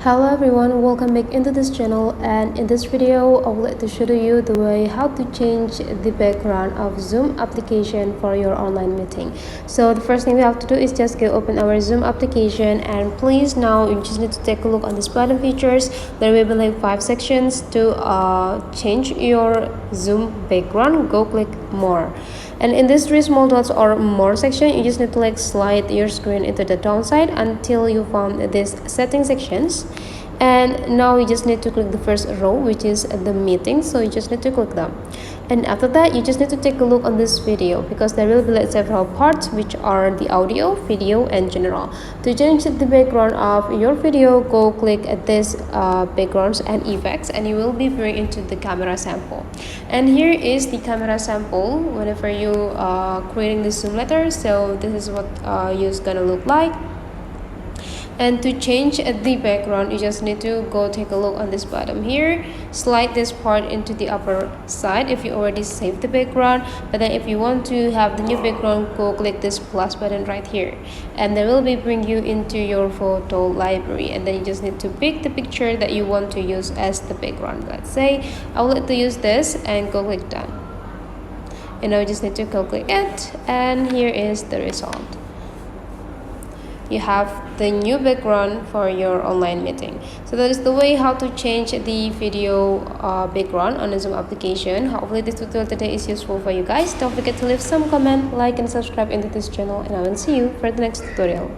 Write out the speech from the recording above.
Hello everyone, welcome back into this channel, and in this video I would like to show you the way how to change the background of Zoom application for your online meeting. So the first thing we have to do is just go open our Zoom application, and please now you just need to take a look on this button features. There will be like 5 sections to change your Zoom background. Go click more. And in this 3 small dots or more section, you just need to like slide your screen into the downside until you found this setting sections. And now you just need to click the first row, which is the meeting. So you just need to click them, and after that you just need to take a look on this video, because there will be like several parts, which are the audio, video, and general. To change the background of your video, go click at this backgrounds and effects, and you will be bring into the camera sample. And here is the camera sample whenever you creating the Zoom letter. So this is what you's gonna look like. And to change the background, you just need to go take a look on this bottom here, slide this part into the upper side if you already saved the background. But then if you want to have the new background, go click this plus button right here, and they will be bring you into your photo library. And then you just need to pick the picture that you want to use as the background. Let's say I would like to use this, and go click done. And now you just need to go click it, and here is the result. You have the new background for your online meeting. So that is the way how to change the video background on a Zoom application. Hopefully this tutorial today is useful for you guys. Don't forget to leave some comment, like, and subscribe into this channel, and I will see you for the next tutorial.